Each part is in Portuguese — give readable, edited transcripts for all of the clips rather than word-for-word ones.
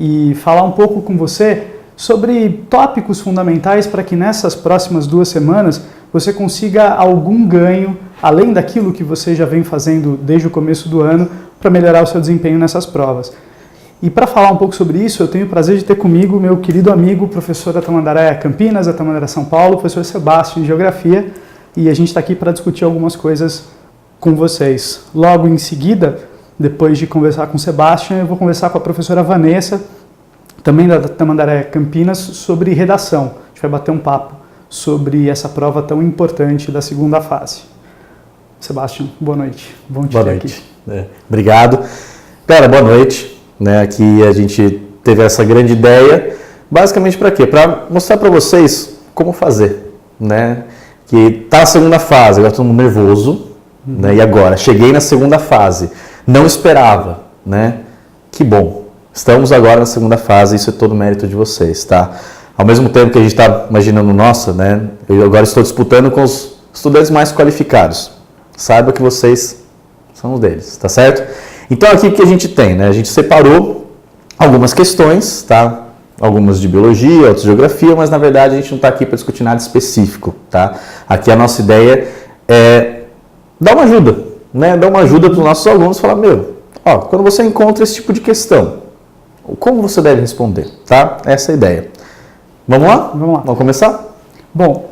e falar um pouco com você sobre tópicos fundamentais para que nessas próximas 2 semanas você consiga algum ganho, além daquilo que você já vem fazendo desde o começo do ano, para melhorar o seu desempenho nessas provas. E para falar um pouco sobre isso, eu tenho o prazer de ter comigo meu querido amigo, professor da Tamandaré Campinas, da Tamandaré São Paulo, professor Sebastião, em Geografia, e a gente está aqui para discutir algumas coisas com vocês. Logo em seguida, depois de conversar com o Sebastião, eu vou conversar com a professora Vanessa, também da Tamandaré Campinas, sobre redação. A gente vai bater um papo sobre essa prova tão importante da segunda fase. Sebastião, boa noite. Bom te ter aqui. Obrigado. Cara, boa noite. Aqui a gente teve essa grande ideia, basicamente para quê? Para mostrar para vocês como fazer, Que tá na segunda fase, agora todo mundo nervoso, E agora, cheguei na segunda fase, não esperava, Que bom, estamos agora na segunda fase, isso é todo mérito de vocês, tá? Ao mesmo tempo que a gente está imaginando, nossa, Eu agora estou disputando com os estudantes mais qualificados, saiba que vocês são um deles, tá certo? Então aqui o que a gente tem, A gente separou algumas questões, tá? Algumas de biologia, outras de geografia, mas na verdade a gente não está aqui para discutir nada específico, tá? Aqui a nossa ideia é dar uma ajuda, Dar uma ajuda para os nossos alunos, falar, quando você encontra esse tipo de questão, como você deve responder, tá? Essa é a ideia. Vamos lá? Vamos lá. Vamos começar? Bom,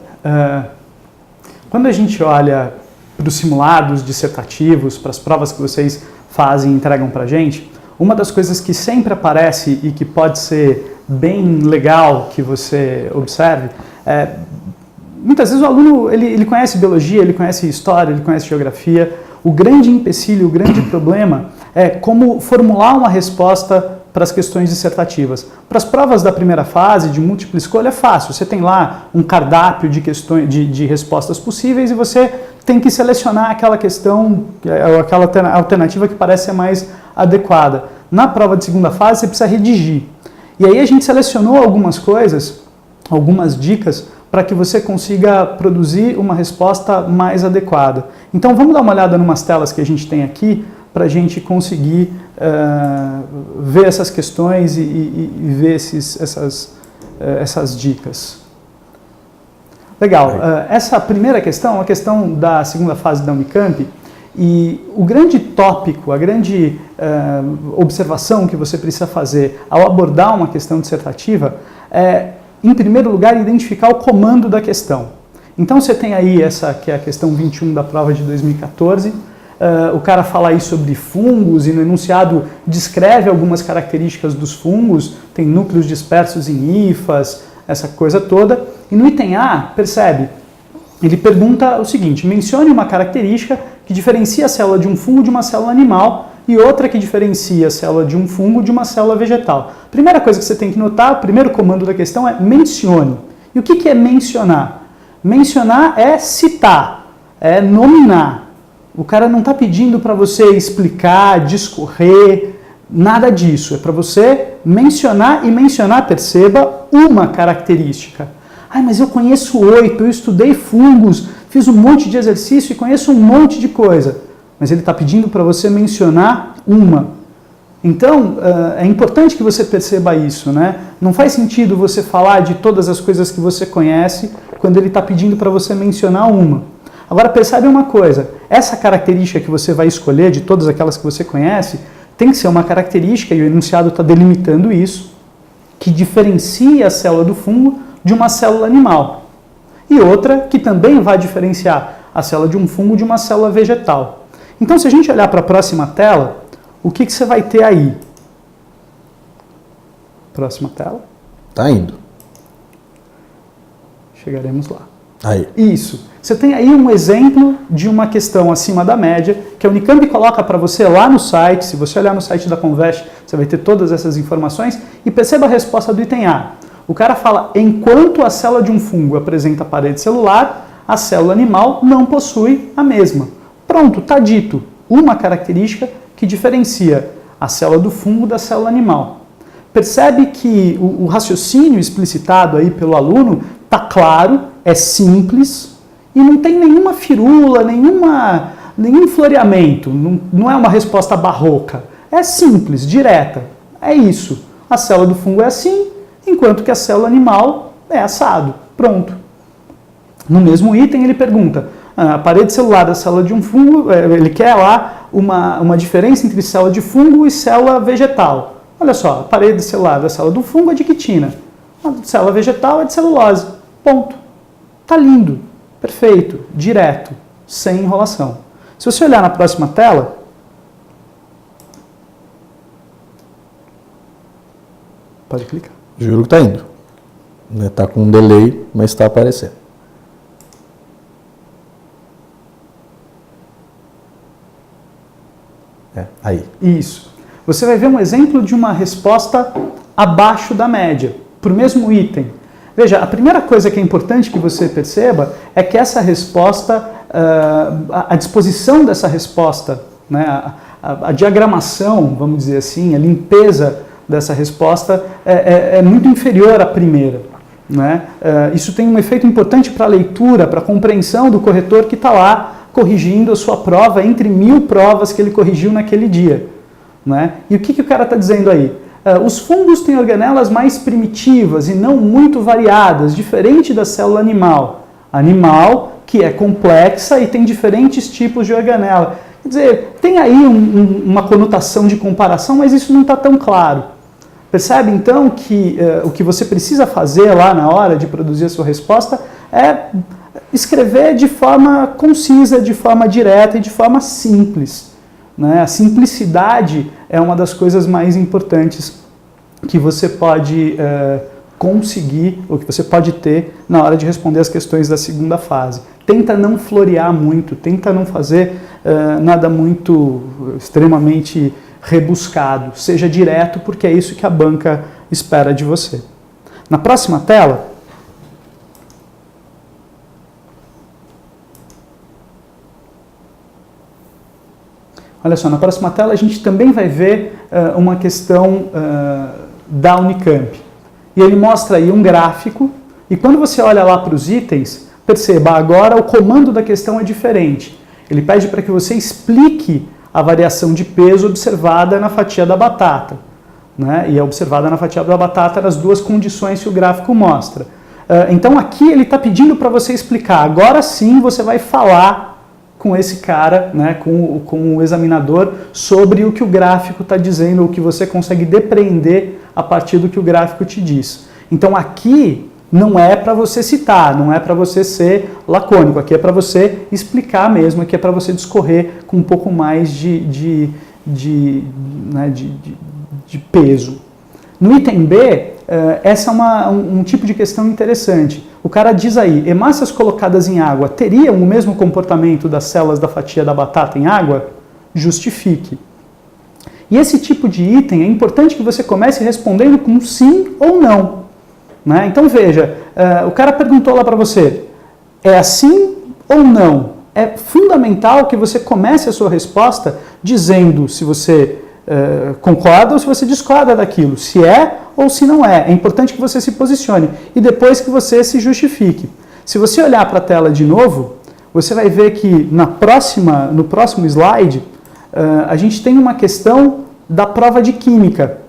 quando a gente olha para os simulados dissertativos, para as provas que vocês fazem e entregam para a gente, uma das coisas que sempre aparece e que pode ser bem legal que você observe é, muitas vezes o aluno ele conhece biologia, ele conhece história, ele conhece geografia. O grande empecilho, o grande problema é como formular uma resposta para as questões dissertativas. Para as provas da primeira fase, de múltipla escolha, é fácil. Você tem lá um cardápio de questões, de respostas possíveis e você tem que selecionar aquela questão, aquela alternativa que parece ser mais adequada. Na prova de segunda fase, você precisa redigir. E aí a gente selecionou algumas coisas, algumas dicas, para que você consiga produzir uma resposta mais adequada. Então vamos dar uma olhada em umas telas que a gente tem aqui, para a gente conseguir ver essas questões e ver essas dicas. Legal. Essa primeira questão é uma questão da segunda fase da Unicamp, e o grande tópico, a grande observação que você precisa fazer ao abordar uma questão dissertativa é, em primeiro lugar, identificar o comando da questão. Então você tem aí essa que é a questão 21 da prova de 2014, o cara fala aí sobre fungos e no enunciado descreve algumas características dos fungos, tem núcleos dispersos em hifas, essa coisa toda. E no item A, percebe, ele pergunta o seguinte, mencione uma característica que diferencia a célula de um fungo de uma célula animal e outra que diferencia a célula de um fungo de uma célula vegetal. Primeira coisa que você tem que notar, o primeiro comando da questão é mencione. E o que é mencionar? Mencionar é citar, é nominar. O cara não está pedindo para você explicar, discorrer, nada disso. É para você mencionar e mencionar, perceba, uma característica. Ah, mas eu conheço 8, eu estudei fungos, fiz um monte de exercício e conheço um monte de coisa. Mas ele está pedindo para você mencionar uma. Então, é importante que você perceba isso, Não faz sentido você falar de todas as coisas que você conhece quando ele está pedindo para você mencionar uma. Agora, percebe uma coisa, essa característica que você vai escolher de todas aquelas que você conhece, tem que ser uma característica, e o enunciado está delimitando isso, que diferencia a célula do fungo de uma célula animal. E outra que também vai diferenciar a célula de um fungo de uma célula vegetal. Então, se a gente olhar para a próxima tela, o que você vai ter aí? Próxima tela. Tá indo. Chegaremos lá. Aí. Isso. Você tem aí um exemplo de uma questão acima da média, que a Unicamp coloca para você lá no site. Se você olhar no site da Convest, você vai ter todas essas informações. E perceba a resposta do item A. O cara fala, enquanto a célula de um fungo apresenta parede celular, a célula animal não possui a mesma. Pronto, está dito. Uma característica que diferencia a célula do fungo da célula animal. Percebe que o raciocínio explicitado aí pelo aluno está claro, é simples e não tem nenhuma firula, nenhum floreamento, não é uma resposta barroca. É simples, direta. É isso. a célula do fungo é assim, enquanto que a célula animal é assado. Pronto. No mesmo item ele pergunta, a parede celular da célula de um fungo, ele quer lá uma diferença entre célula de fungo e célula vegetal. Olha só, a parede celular da célula do fungo é de quitina, a célula vegetal é de celulose. Ponto. Tá lindo, perfeito, direto, sem enrolação. Se você olhar na próxima tela, pode clicar. Juro que tá indo. Tá com um delay, mas está aparecendo. Aí. Isso. Você vai ver um exemplo de uma resposta abaixo da média, para o mesmo item. Veja, a primeira coisa que é importante que você perceba é que essa resposta, a disposição dessa resposta, né, a diagramação, vamos dizer assim, a limpeza dessa resposta é muito inferior à primeira. Né? Isso tem um efeito importante para a leitura, para a compreensão do corretor que está lá corrigindo a sua prova entre 1000 provas que ele corrigiu naquele dia. Né? E o que o cara está dizendo aí? Os fungos têm organelas mais primitivas e não muito variadas, diferente da célula animal. Animal que é complexa e tem diferentes tipos de organela. Quer dizer, tem aí uma conotação de comparação, mas isso não está tão claro. Percebe então que o que você precisa fazer lá na hora de produzir a sua resposta é escrever de forma concisa, de forma direta e de forma simples. Né? A simplicidade é uma das coisas mais importantes que você pode conseguir, ou que você pode ter na hora de responder as questões da segunda fase. Tenta não florear muito, tenta não fazer nada muito extremamente rebuscado. Seja direto, porque é isso que a banca espera de você. Na próxima tela, olha só, na próxima tela a gente também vai ver uma questão da Unicamp. E ele mostra aí um gráfico, e quando você olha lá para os itens, perceba, agora o comando da questão é diferente. Ele pede para que você explique a variação de peso observada na fatia da batata. Né? E é observada na fatia da batata nas duas condições que o gráfico mostra. Então aqui ele está pedindo para você explicar, agora sim você vai falar com esse cara, né, com o examinador, sobre o que o gráfico está dizendo, o que você consegue depreender a partir do que o gráfico te diz. Então aqui não é para você citar, não é para você ser lacônico, aqui é para você explicar mesmo, aqui é para você discorrer com um pouco mais de peso. No item B, essa é um tipo de questão interessante. O cara diz aí, hemácias colocadas em água teriam o mesmo comportamento das células da fatia da batata em água? Justifique. E esse tipo de item é importante que você comece respondendo com sim ou não. Né? Então veja, o cara perguntou lá para você, é assim ou não? É fundamental que você comece a sua resposta dizendo se você concorda ou se você discorda daquilo, se é ou se não é. É importante que você se posicione e depois que você se justifique. Se você olhar para a tela de novo, você vai ver que no próximo slide a gente tem uma questão da prova de química.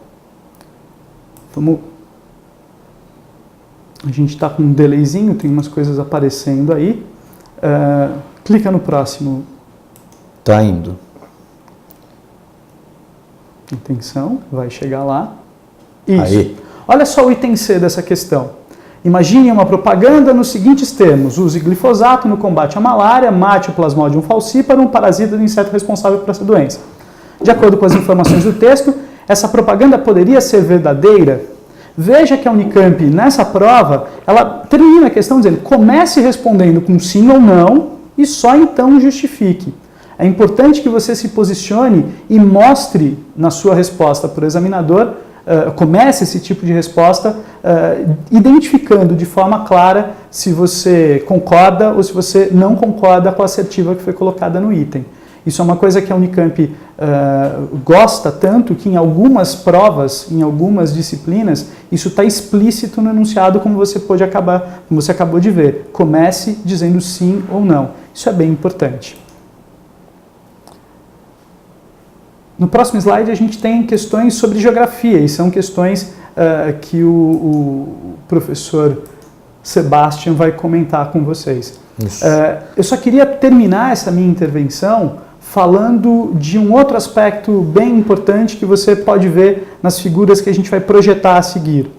A gente está com um delayzinho, tem umas coisas aparecendo aí. Clica no próximo. Tá indo. Atenção, vai chegar lá. Isso. Aí. Olha só o item C dessa questão. Imagine uma propaganda nos seguintes termos. Use glifosato no combate à malária, mate o Plasmodium falciparum, um parasita do inseto responsável por essa doença. De acordo com as informações do texto, essa propaganda poderia ser verdadeira? Veja que a Unicamp, nessa prova, ela termina a questão dizendo, comece respondendo com sim ou não e só então justifique. É importante que você se posicione e mostre na sua resposta para o examinador, comece esse tipo de resposta identificando de forma clara se você concorda ou se você não concorda com a assertiva que foi colocada no item. Isso é uma coisa que a Unicamp gosta tanto que em algumas provas, em algumas disciplinas, isso está explícito no enunciado como você acabou de ver. Comece dizendo sim ou não. Isso é bem importante. No próximo slide a gente tem questões sobre geografia, e são questões que o professor Sebastian vai comentar com vocês. Eu só queria terminar essa minha intervenção falando de um outro aspecto bem importante que você pode ver nas figuras que a gente vai projetar a seguir.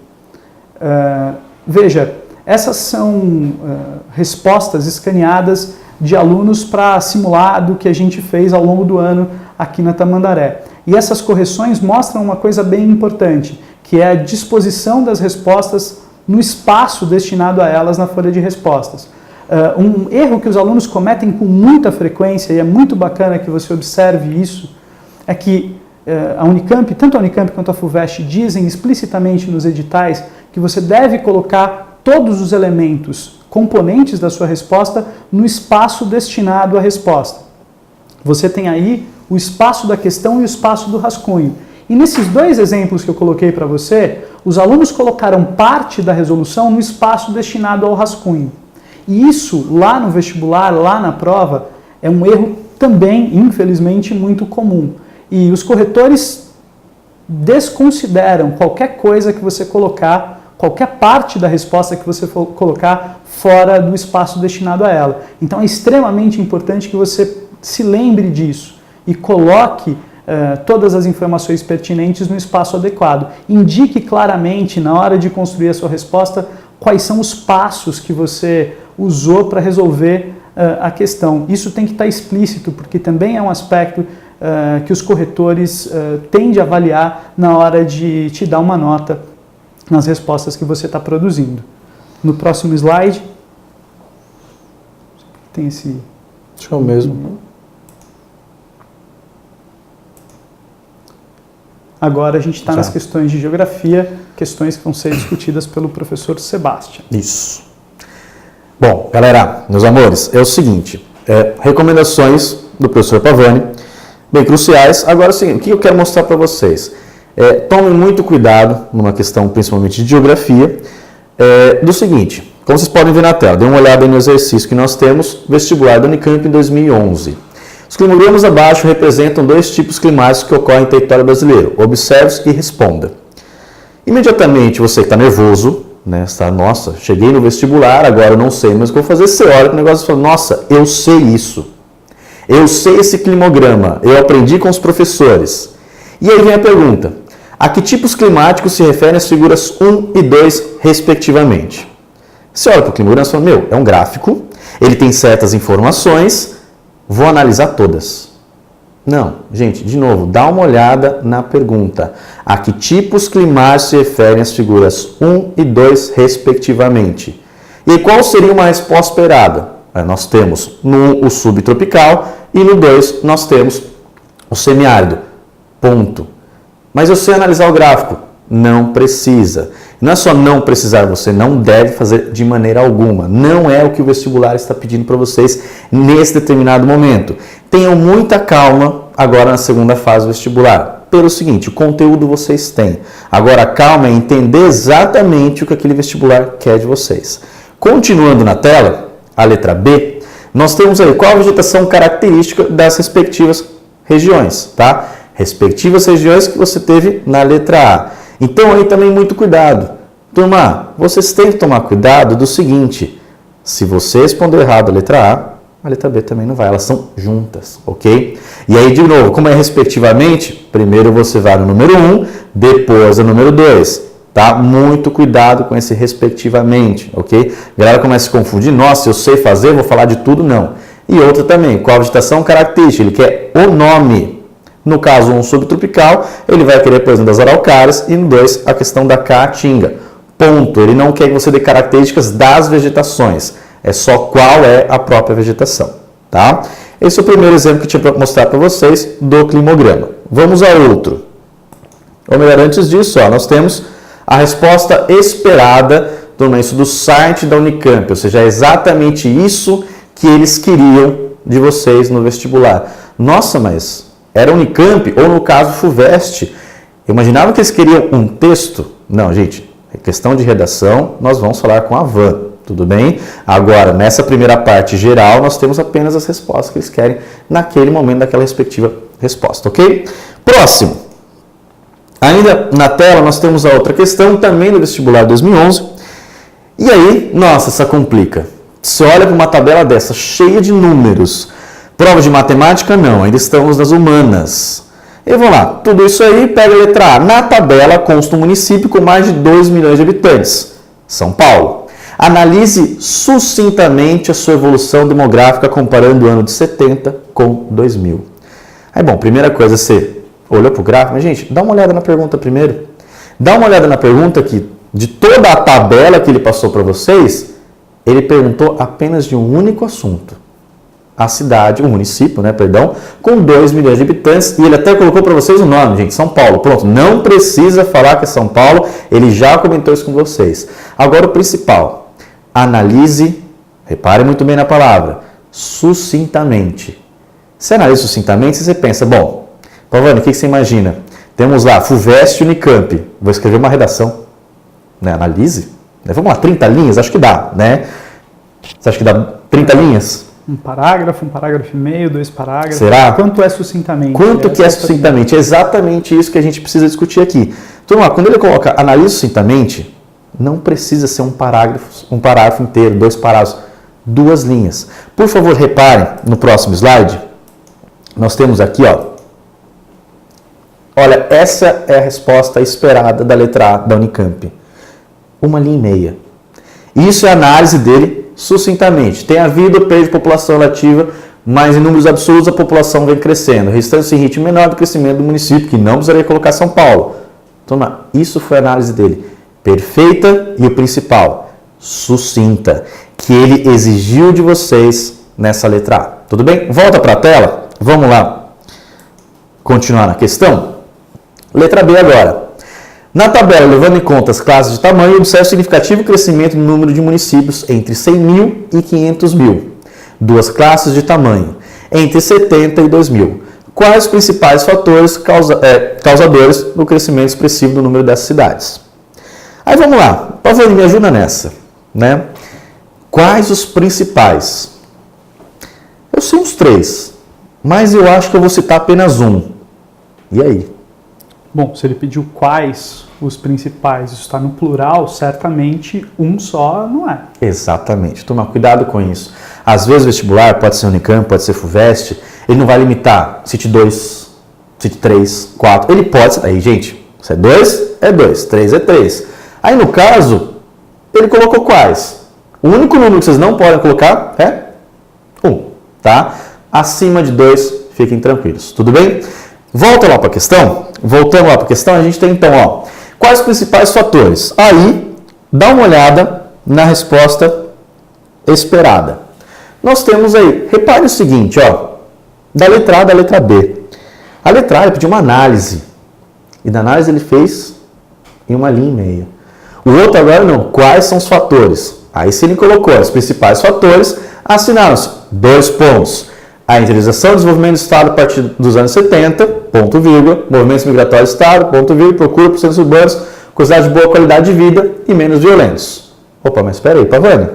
Veja, essas são respostas escaneadas de alunos para simulado que a gente fez ao longo do ano aqui na Tamandaré. E essas correções mostram uma coisa bem importante, que é a disposição das respostas no espaço destinado a elas na folha de respostas. Um erro que os alunos cometem com muita frequência, e é muito bacana que você observe isso, é que a Unicamp, tanto a Unicamp quanto a FUVEST, dizem explicitamente nos editais que você deve colocar todos os elementos, componentes da sua resposta, no espaço destinado à resposta. Você tem aí o espaço da questão e o espaço do rascunho. E nesses dois exemplos que eu coloquei para você, os alunos colocaram parte da resolução no espaço destinado ao rascunho. E isso, lá no vestibular, lá na prova, é um erro também, infelizmente, muito comum. E os corretores desconsideram qualquer coisa que você colocar, qualquer parte da resposta que você for colocar fora do espaço destinado a ela. Então é extremamente importante que você se lembre disso e coloque todas as informações pertinentes no espaço adequado. Indique claramente, na hora de construir a sua resposta, quais são os passos que você usou para resolver a questão. Isso tem que estar explícito, porque também é um aspecto que os corretores tendem a avaliar na hora de te dar uma nota nas respostas que você está produzindo. No próximo slide, tem esse... Acho que é o mesmo. Agora a gente está nas questões de geografia, questões que vão ser discutidas pelo professor Sebastian. Isso. Bom, galera, meus amores, é o seguinte, recomendações do professor Pavani, bem cruciais. Agora é o seguinte, o que eu quero mostrar para vocês? Tomem muito cuidado, numa questão principalmente de geografia, do seguinte, como vocês podem ver na tela, dê uma olhada no exercício que nós temos, vestibular da Unicamp em 2011. Os climogramas abaixo representam dois tipos climáticos que ocorrem em território brasileiro. Observe e responda. Imediatamente você que está nervoso, né, está, nossa, cheguei no vestibular, agora eu não sei, mas o que eu vou fazer? Você olha para o negócio e fala, nossa, eu sei isso. Eu sei esse climograma, eu aprendi com os professores. E aí vem a pergunta, a que tipos climáticos se referem as figuras 1 e 2, respectivamente? Você olha para o climograma e fala, meu, é um gráfico, ele tem certas informações, vou analisar todas. Não, gente, de novo, dá uma olhada na pergunta. A que tipos climáticos se referem as figuras 1 e 2, respectivamente? E qual seria uma resposta esperada? Nós temos no 1 o subtropical e no 2 nós temos o semiárido. Ponto. Mas eu sei analisar o gráfico? Não precisa. Não é só não precisar, você não deve fazer de maneira alguma. Não é o que o vestibular está pedindo para vocês nesse determinado momento. Tenham muita calma agora na segunda fase do vestibular. Pelo seguinte, o conteúdo vocês têm. Agora a calma é entender exatamente o que aquele vestibular quer de vocês. Continuando na tela, a letra B, nós temos aí qual a vegetação característica das respectivas regiões, tá? Respectivas regiões que você teve na letra A. Então aí também muito cuidado. Turma, vocês têm que tomar cuidado do seguinte, se você responder errado a letra B também não vai, elas são juntas, ok? E aí de novo, como é respectivamente, primeiro você vai no número 1, depois no número 2, tá? Muito cuidado com esse respectivamente, ok? A galera começa a se confundir, nossa, eu sei fazer, vou falar de tudo, não. E outra também, qual a vegetação característica, ele quer o nome. No caso, um subtropical, ele vai querer, por exemplo, das araucárias, e no 2, a questão da caatinga. Ponto. Ele não quer que você dê características das vegetações. É só qual é a própria vegetação. Tá? Esse é o primeiro exemplo que eu tinha para mostrar para vocês do climograma. Vamos ao outro. Ou melhor, antes disso, nós temos a resposta esperada do site da Unicamp. Ou seja, é exatamente isso que eles queriam de vocês no vestibular. Nossa, mas... era Unicamp ou, no caso, FUVEST. Eu imaginava que eles queriam um texto. Não, gente, questão de redação, nós vamos falar com a Van, tudo bem? Agora, nessa primeira parte geral, nós temos apenas as respostas que eles querem naquele momento daquela respectiva resposta, ok? Próximo. Ainda na tela nós temos a outra questão, também do vestibular 2011. E aí, nossa, essa complica. Você olha para uma tabela dessa, cheia de números. Prova de matemática, não, ainda estamos nas humanas. E vamos lá, tudo isso aí, pega a letra A. Na tabela consta um município com mais de 2 milhões de habitantes, São Paulo. Analise sucintamente a sua evolução demográfica comparando o ano de 70 com 2000. Aí, bom, primeira coisa, você olhou para o gráfico, mas gente, dá uma olhada na pergunta primeiro. Dá uma olhada na pergunta que, de toda a tabela que ele passou para vocês, ele perguntou apenas de um único assunto. A cidade, o município, com 2 milhões de habitantes, e ele até colocou para vocês o nome, gente, São Paulo. Pronto, não precisa falar que é São Paulo, ele já comentou isso com vocês. Agora o principal, analise, repare muito bem na palavra, sucintamente. Você analisa sucintamente, você pensa, bom, Pavani, o que você imagina? Temos lá, FUVEST e Unicamp. Vou escrever uma redação. Analise. Vamos lá, 30 linhas? Acho que dá, né? Você acha que dá 30 linhas? Um parágrafo e meio, 2 parágrafos. Será? Quanto é sucintamente? Quanto que é sucintamente? É exatamente isso que a gente precisa discutir aqui. Então, quando ele coloca analise sucintamente, não precisa ser um parágrafo inteiro, 2 parágrafos, 2 linhas. Por favor, reparem no próximo slide. Nós temos aqui, olha, essa é a resposta esperada da letra A da Unicamp. 1 linha e meia. Isso é a análise dele sucintamente. Tem havido perda de população relativa, mas em números absolutos a população vem crescendo, restando-se em ritmo menor do crescimento do município, que não precisaria colocar São Paulo. Então, isso foi a análise dele. Perfeita e o principal, sucinta, que ele exigiu de vocês nessa letra A. Tudo bem? Volta para a tela. Vamos lá continuar na questão. Letra B agora. Na tabela, levando em conta as classes de tamanho, observe o significativo crescimento no número de municípios entre 100 mil e 500 mil. 2 classes de tamanho, entre 70 e 2000. Quais os principais fatores causadores do crescimento expressivo do número dessas cidades? Aí vamos lá, Pavani, me ajuda nessa. Quais os principais? Eu sei uns 3, mas eu acho que eu vou citar apenas um. E aí? Bom, se ele pediu quais os principais, isso está no plural, certamente um só não é. Exatamente. Toma cuidado com isso. Às vezes o vestibular pode ser Unicamp, pode ser FUVEST, ele não vai limitar cite 2, cite 3, 4. Ele pode ser... Aí, gente, se é 2, é 2, 3 é 3. Aí, no caso, ele colocou quais? O único número que vocês não podem colocar é 1, tá? Acima de 2, fiquem tranquilos. Tudo bem? Volta lá para a questão. Voltando lá para a questão, a gente tem então, quais os principais fatores? Aí, dá uma olhada na resposta esperada. Nós temos aí, repare o seguinte, da letra A da letra B. A letra A ele pediu uma análise. E da análise ele fez em 1 linha e meia. O outro agora não. Quais são os fatores? Aí se ele colocou os principais fatores, assinaram-se 2 pontos. A interiorização e desenvolvimento do Estado a partir dos anos 70, ponto vírgula, movimentos migratórios do Estado, ponto vírgula, procura por centros urbanos, com cidade de boa qualidade de vida e menos violentos. Opa, mas espera aí, Pavani.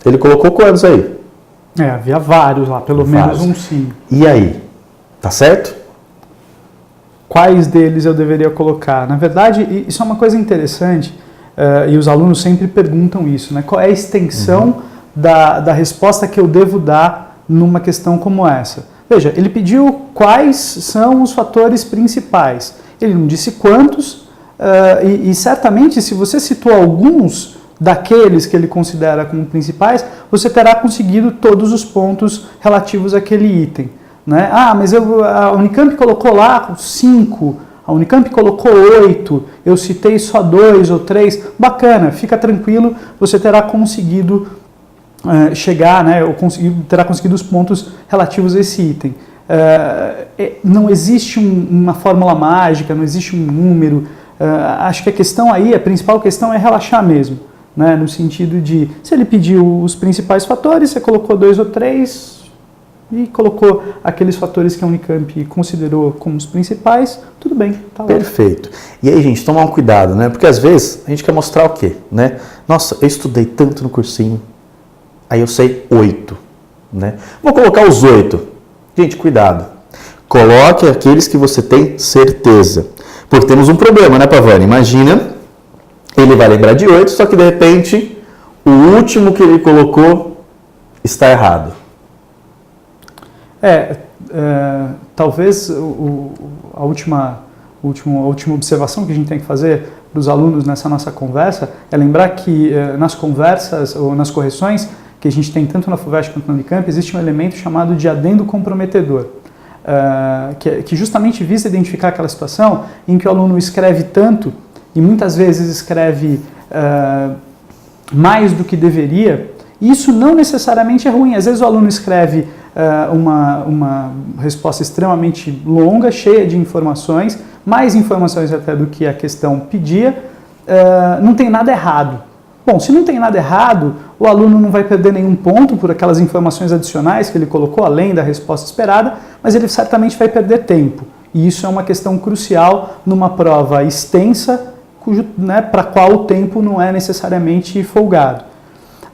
Ele colocou quantos aí? Havia vários lá, pelo menos um sim. E aí? Tá certo? Quais deles eu deveria colocar? Na verdade, isso é uma coisa interessante, e os alunos sempre perguntam isso, Qual é a extensão da resposta que eu devo dar numa questão como essa? Veja, ele pediu quais são os fatores principais. Ele não disse quantos, e certamente se você citou alguns daqueles que ele considera como principais, você terá conseguido todos os pontos relativos àquele item. Mas a Unicamp colocou lá 5, a Unicamp colocou 8, eu citei só 2 ou 3. Bacana, fica tranquilo, você terá conseguido chegar, ou terá conseguido os pontos relativos a esse item. Não existe uma fórmula mágica, não existe um número. Acho que a questão aí, a principal questão é relaxar mesmo, no sentido de, se ele pediu os principais fatores, você colocou 2 ou 3 e colocou aqueles fatores que a Unicamp considerou como os principais, tudo bem, tá lá. Perfeito. E aí, gente, tomar um cuidado, Porque às vezes a gente quer mostrar o quê, Nossa, eu estudei tanto no cursinho, aí eu sei 8, Vou colocar os 8. Gente, cuidado. Coloque aqueles que você tem certeza. Porque temos um problema, né, Pavani? Imagina, ele vai lembrar de 8, só que de repente o último que ele colocou está errado. Talvez a última observação que a gente tem que fazer para os alunos nessa nossa conversa é lembrar que nas conversas ou nas correções que a gente tem tanto na FUVEST quanto na Unicamp, existe um elemento chamado de adendo comprometedor, que justamente visa identificar aquela situação em que o aluno escreve tanto e muitas vezes escreve mais do que deveria. Isso não necessariamente é ruim. Às vezes o aluno escreve uma resposta extremamente longa, cheia de informações, mais informações até do que a questão pedia, não tem nada errado. Bom, se não tem nada errado, o aluno não vai perder nenhum ponto por aquelas informações adicionais que ele colocou, além da resposta esperada, mas ele certamente vai perder tempo. E isso é uma questão crucial numa prova extensa, para a qual o tempo não é necessariamente folgado.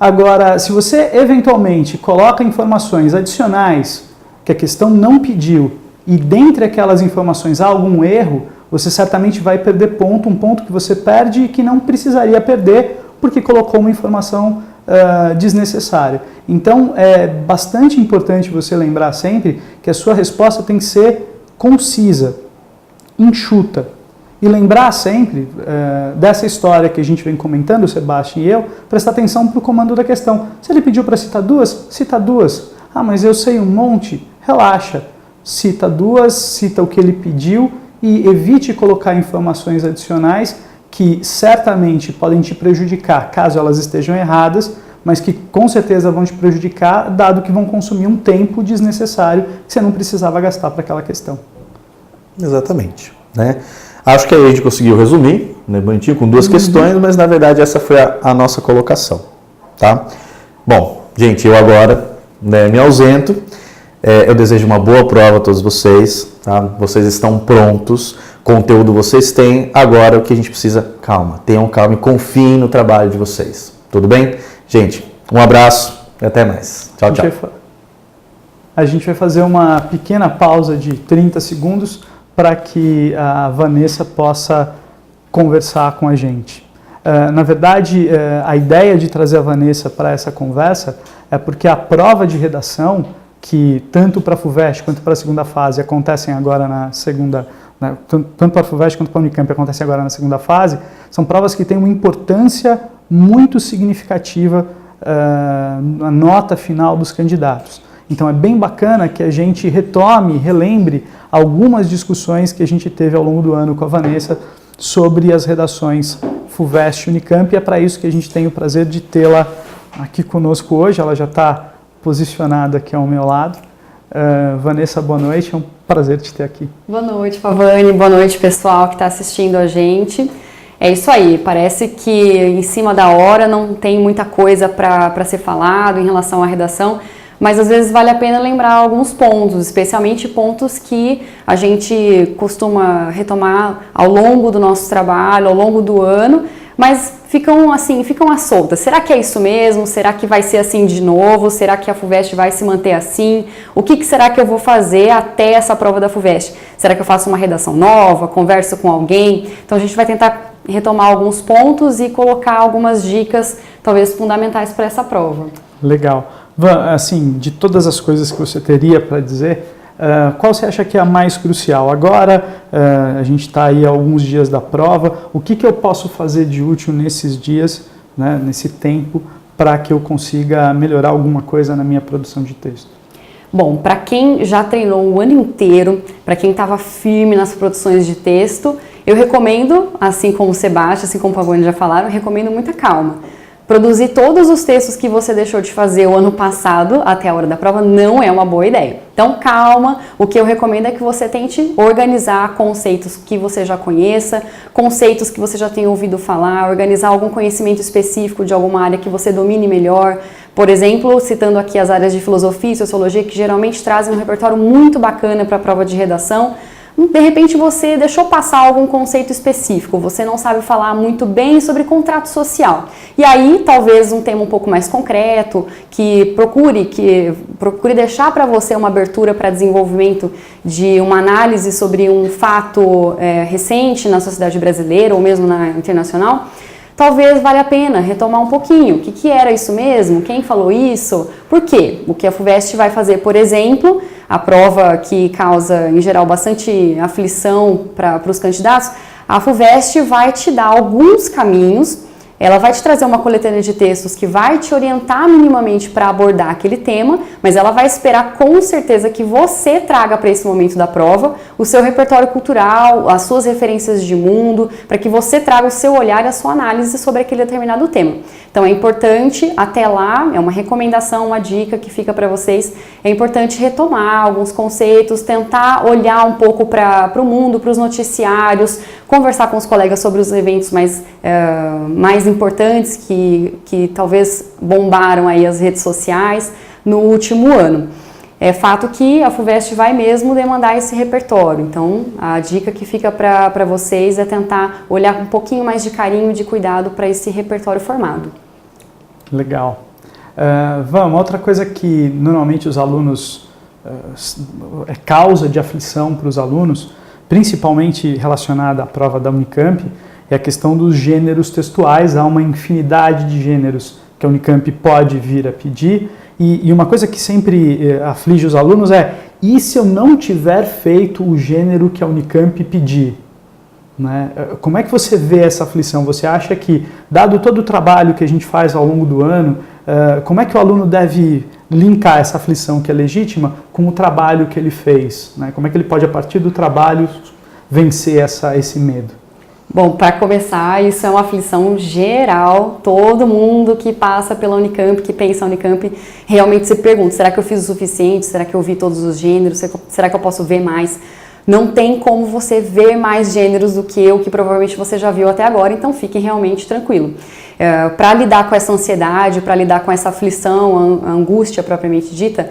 Agora, se você eventualmente coloca informações adicionais que a questão não pediu e dentre aquelas informações há algum erro, você certamente vai perder ponto, um ponto que você perde e que não precisaria perder porque colocou uma informação desnecessária. Então, é bastante importante você lembrar sempre que a sua resposta tem que ser concisa, enxuta. E lembrar sempre dessa história que a gente vem comentando, o Sebastião e eu, prestar atenção para o comando da questão. Se ele pediu para citar duas, cita duas. Ah, mas eu sei um monte. Relaxa. Cita duas, cita o que ele pediu e evite colocar informações adicionais que certamente podem te prejudicar caso elas estejam erradas, mas que com certeza vão te prejudicar, dado que vão consumir um tempo desnecessário que você não precisava gastar para aquela questão. Exatamente. Né? Acho que aí a gente conseguiu resumir, né, bonitinho, com duas questões, mas na verdade essa foi a nossa colocação. Tá? Bom, gente, eu agora me ausento. Eu desejo uma boa prova a todos vocês. Tá? Vocês estão prontos, conteúdo vocês têm. Agora o que a gente precisa, calma, tenham calma e confiem no trabalho de vocês. Tudo bem? Gente, um abraço e até mais. Tchau, tchau. A gente vai fazer uma pequena pausa de 30 segundos para que a Vanessa possa conversar com a gente. Na verdade, a ideia de trazer a Vanessa para essa conversa é porque a prova de redação, que tanto para a FUVEST quanto para a segunda fase acontecem agora na segunda, tanto para a FUVEST quanto para a Unicamp acontecem agora na segunda fase, são provas que têm uma importância muito significativa na nota final dos candidatos. Então é bem bacana que a gente retome, relembre algumas discussões que a gente teve ao longo do ano com a Vanessa sobre as redações FUVEST e Unicamp, e é para isso que a gente tem o prazer de tê-la aqui conosco hoje. Ela já está posicionada aqui ao meu lado. Vanessa, boa noite, é um prazer te ter aqui. Boa noite, Pavani, boa noite pessoal que está assistindo a gente. É isso aí, parece que em cima da hora não tem muita coisa para ser falado em relação à redação, mas às vezes vale a pena lembrar alguns pontos, especialmente pontos que a gente costuma retomar ao longo do nosso trabalho, ao longo do ano, mas ficam à solta. Será que é isso mesmo? Será que vai ser assim de novo? Será que a FUVEST vai se manter assim? O que será que eu vou fazer até essa prova da FUVEST? Será que eu faço uma redação nova? Converso com alguém? Então a gente vai tentar retomar alguns pontos e colocar algumas dicas, talvez fundamentais para essa prova. Legal. Van, assim, de todas as coisas que você teria para dizer, qual você acha que é a mais crucial? Agora, a gente está aí há alguns dias da prova, o que eu posso fazer de útil nesses dias, né, nesse tempo, para que eu consiga melhorar alguma coisa na minha produção de texto? Bom, para quem já treinou o ano inteiro, para quem estava firme nas produções de texto, eu recomendo, assim como o Sebastião, assim como o Pavani já falaram, eu recomendo muita calma. Produzir todos os textos que você deixou de fazer o ano passado até a hora da prova não é uma boa ideia. Então, calma. O que eu recomendo é que você tente organizar conceitos que você já conheça, conceitos que você já tenha ouvido falar, organizar algum conhecimento específico de alguma área que você domine melhor. Por exemplo, citando aqui as áreas de filosofia e sociologia, que geralmente trazem um repertório muito bacana para a prova de redação. de repente você deixou passar algum conceito específico, você não sabe falar muito bem sobre contrato social. E aí, talvez um tema um pouco mais concreto, que procure deixar para você uma abertura para desenvolvimento de uma análise sobre um fato recente na sociedade brasileira ou mesmo na internacional, talvez valha a pena retomar um pouquinho. O que era isso mesmo? Quem falou isso? Por quê? O que a FUVEST vai fazer, por exemplo, a prova que causa, em geral, bastante aflição para os candidatos, a FUVEST vai te dar alguns caminhos. Ela vai te trazer uma coletânea de textos que vai te orientar minimamente para abordar aquele tema, mas ela vai esperar com certeza que você traga para esse momento da prova o seu repertório cultural, as suas referências de mundo, para que você traga o seu olhar e a sua análise sobre aquele determinado tema. Então é importante, até lá, é uma recomendação, uma dica que fica para vocês, é importante retomar alguns conceitos, tentar olhar um pouco para o mundo, para os noticiários, conversar com os colegas sobre os eventos mais importantes que talvez bombaram aí as redes sociais no último ano. É fato que a FUVEST vai mesmo demandar esse repertório, então a dica que fica para vocês é tentar olhar com um pouquinho mais de carinho e de cuidado para esse repertório formado. Legal. Vamos, outra coisa que normalmente os alunos, é causa de aflição para os alunos, principalmente relacionada à prova da Unicamp, é a questão dos gêneros textuais. Há uma infinidade de gêneros que a Unicamp pode vir a pedir, e uma coisa que sempre aflige os alunos é: e se eu não tiver feito o gênero que a Unicamp pedir? Né? Como é que você vê essa aflição? Você acha que, dado todo o trabalho que a gente faz ao longo do ano, como é que o aluno deve linkar essa aflição que é legítima com o trabalho que ele fez? Né? Como é que ele pode, a partir do trabalho, vencer esse medo? Bom, para começar, isso é uma aflição geral. Todo mundo que passa pela Unicamp, que pensa na Unicamp, realmente se pergunta: será que eu fiz o suficiente? Será que eu vi todos os gêneros? Será que eu posso ver mais? Não tem como você ver mais gêneros do que o que provavelmente você já viu até agora, então fique realmente tranquilo. Para lidar com essa ansiedade, para lidar com essa aflição, a angústia propriamente dita,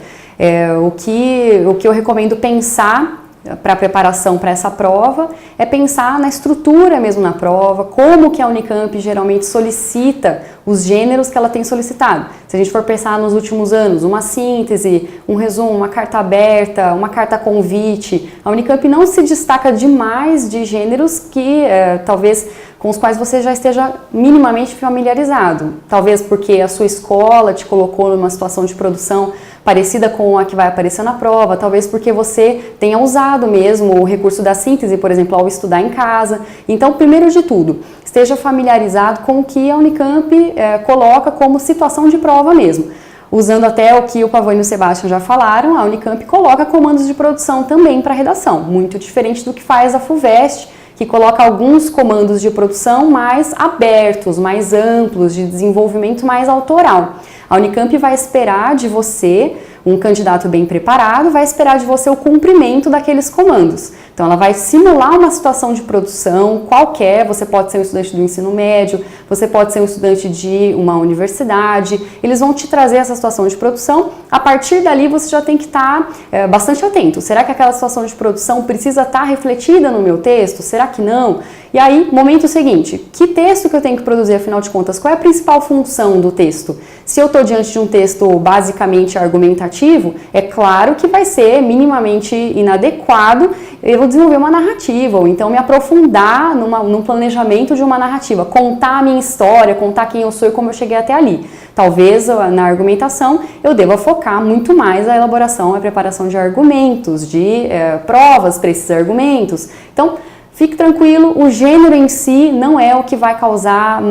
o que eu recomendo pensar para a preparação para essa prova é pensar na estrutura mesmo na prova, como que a Unicamp geralmente solicita os gêneros que ela tem solicitado. Se a gente for pensar nos últimos anos, uma síntese, um resumo, uma carta aberta, uma carta convite, a Unicamp não se destaca demais de gêneros que talvez com os quais você já esteja minimamente familiarizado. Talvez porque a sua escola te colocou numa situação de produção parecida com a que vai aparecer na prova, talvez porque você tenha usado mesmo o recurso da síntese, por exemplo, ao estudar em casa. Então, primeiro de tudo, esteja familiarizado com o que a Unicamp coloca como situação de prova mesmo. Usando até o que o Pavone e o Sebastião já falaram, a Unicamp coloca comandos de produção também para redação, muito diferente do que faz a FUVEST, que coloca alguns comandos de produção mais abertos, mais amplos, de desenvolvimento mais autoral. A Unicamp vai esperar de você, um candidato bem preparado, vai esperar de você o cumprimento daqueles comandos. Então, ela vai simular uma situação de produção qualquer. Você pode ser um estudante do ensino médio, você pode ser um estudante de uma universidade. Eles vão te trazer essa situação de produção. A partir dali, você já tem que estar bastante atento. Será que aquela situação de produção precisa estar refletida no meu texto? Será que não? E aí, momento seguinte, que texto que eu tenho que produzir, afinal de contas? Qual é a principal função do texto? Se eu estou diante de um texto basicamente argumentativo, é claro que vai ser minimamente inadequado eu vou desenvolver uma narrativa, ou então me aprofundar num planejamento de uma narrativa, contar a minha história, contar quem eu sou e como eu cheguei até ali. Talvez na argumentação eu deva focar muito mais a elaboração, a preparação de argumentos, de provas para esses argumentos. Então, fique tranquilo, o gênero em si não é o que vai causar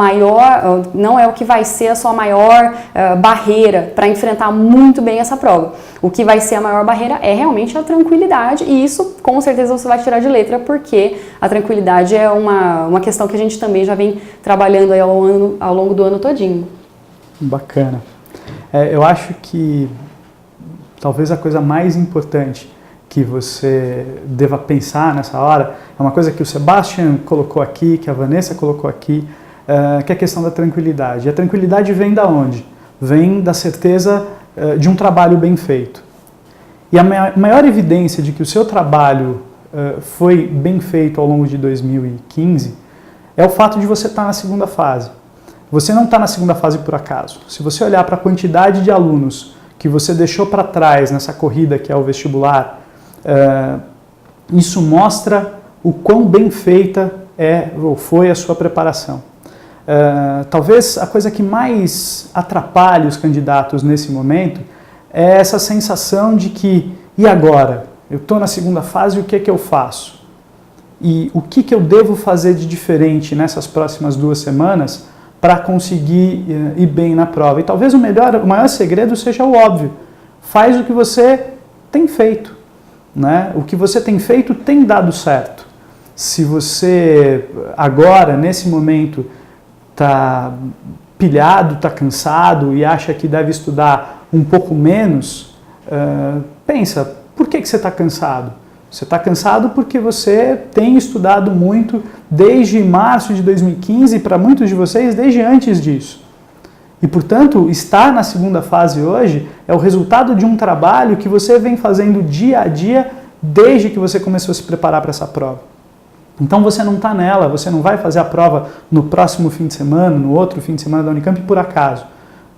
não é o que vai ser a sua maior barreira para enfrentar muito bem essa prova. O que vai ser a maior barreira é realmente a tranquilidade, e isso com certeza você vai tirar de letra, porque a tranquilidade é uma questão que a gente também já vem trabalhando aí ao longo do ano todinho. Bacana. Eu acho que talvez a coisa mais importante que você deva pensar nessa hora é uma coisa que o Sebastian colocou aqui, que a Vanessa colocou aqui, que é a questão da tranquilidade. E a tranquilidade vem da onde? Vem da certeza de um trabalho bem feito. E a maior evidência de que o seu trabalho foi bem feito ao longo de 2015 é o fato de você estar na segunda fase. Você não está na segunda fase por acaso. Se você olhar para a quantidade de alunos que você deixou para trás nessa corrida que é o vestibular, isso mostra o quão bem feita ou foi a sua preparação. Talvez a coisa que mais atrapalhe os candidatos nesse momento é essa sensação de que, e agora? Eu estou na segunda fase, o que é que eu faço? E o que eu devo fazer de diferente nessas próximas 2 semanas para conseguir ir bem na prova? E talvez o maior segredo seja o óbvio. Faz o que você tem feito, né? O que você tem feito tem dado certo. Se você agora, nesse momento, está pilhado, está cansado e acha que deve estudar um pouco menos, pensa, por que você está cansado? Você está cansado porque você tem estudado muito desde março de 2015 e para muitos de vocês desde antes disso. E, portanto, estar na segunda fase hoje é o resultado de um trabalho que você vem fazendo dia a dia desde que você começou a se preparar para essa prova. Então você não está nela, você não vai fazer a prova no próximo fim de semana, no outro fim de semana da Unicamp por acaso.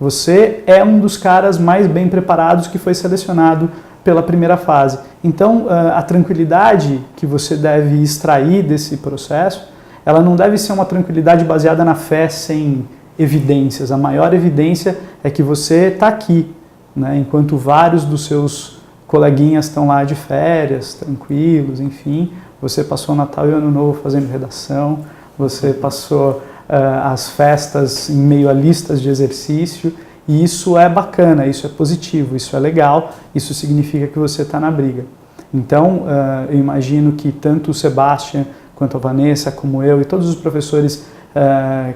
Você é um dos caras mais bem preparados que foi selecionado pela primeira fase. Então, a tranquilidade que você deve extrair desse processo, ela não deve ser uma tranquilidade baseada na fé sem evidências. A maior evidência é que você está aqui, né? Enquanto vários dos seus coleguinhas estão lá de férias, tranquilos, enfim, você passou o Natal e o Ano Novo fazendo redação, você passou as festas em meio a listas de exercício, e isso é bacana, isso é positivo, isso é legal, isso significa que você está na briga. Então, eu imagino que tanto o Sebastian, quanto a Vanessa, como eu e todos os professores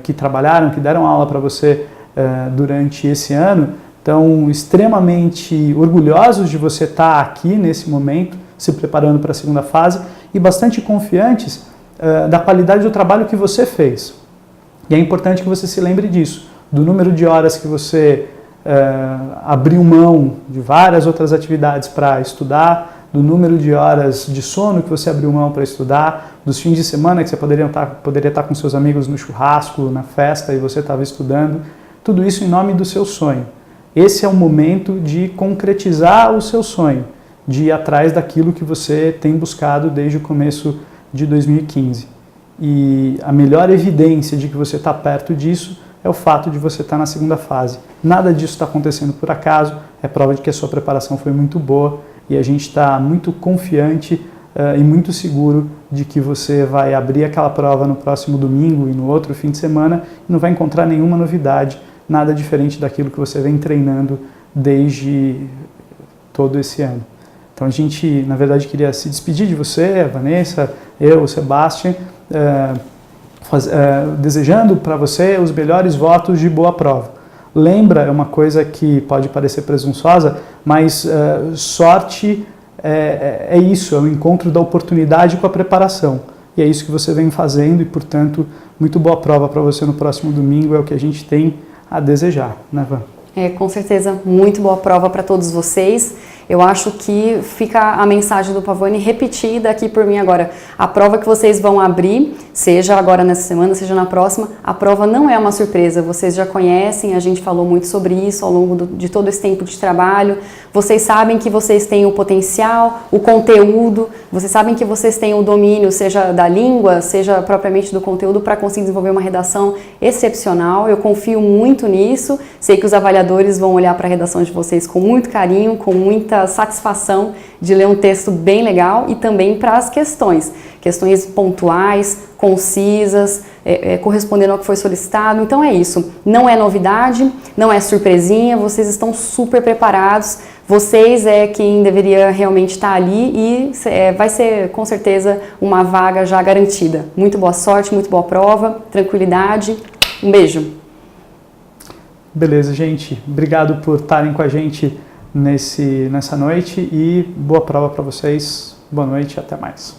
que trabalharam, que deram aula para você durante esse ano, estão extremamente orgulhosos de você estar aqui nesse momento, se preparando para a segunda fase, e bastante confiantes da qualidade do trabalho que você fez. E é importante que você se lembre disso, do número de horas que você abriu mão de várias outras atividades para estudar, do número de horas de sono que você abriu mão para estudar, dos fins de semana que você poderia estar com seus amigos no churrasco, na festa e você estava estudando, tudo isso em nome do seu sonho. Esse é o momento de concretizar o seu sonho, de ir atrás daquilo que você tem buscado desde o começo de 2015. E a melhor evidência de que você está perto disso é o fato de você estar na segunda fase. Nada disso está acontecendo por acaso, é prova de que a sua preparação foi muito boa e a gente está muito confiante e muito seguro de que você vai abrir aquela prova no próximo domingo e no outro fim de semana e não vai encontrar nenhuma novidade, nada diferente daquilo que você vem treinando desde todo esse ano. Então a gente, na verdade, queria se despedir de você, a Vanessa, eu, o Sebastian, desejando para você os melhores votos de boa prova. Lembra, é uma coisa que pode parecer presunçosa, mas sorte é isso, é o encontro da oportunidade com a preparação. E é isso que você vem fazendo e, portanto, muito boa prova para você no próximo domingo, é o que a gente tem a desejar, né, Van? Com certeza, muito boa prova para todos vocês. Eu acho que fica a mensagem do Pavone repetida aqui por mim agora. A prova que vocês vão abrir, seja agora nessa semana, seja na próxima, a prova não é uma surpresa. Vocês já conhecem, a gente falou muito sobre isso ao longo de todo esse tempo de trabalho. Vocês sabem que vocês têm o potencial, o conteúdo, vocês sabem que vocês têm o domínio, seja da língua, seja propriamente do conteúdo, para conseguir desenvolver uma redação excepcional. Eu confio muito nisso. Sei que os avaliadores vão olhar para a redação de vocês com muito carinho, com muita satisfação de ler um texto bem legal e também para as questões pontuais, concisas, correspondendo ao que foi solicitado. Então é isso, não é novidade, não é surpresinha, vocês estão super preparados, vocês é quem deveria realmente estar ali e vai ser com certeza uma vaga já garantida. Muito boa sorte, muito boa prova, tranquilidade, um beijo. Beleza, gente, obrigado por estarem com a gente nessa noite e boa prova para vocês. Boa noite e até mais.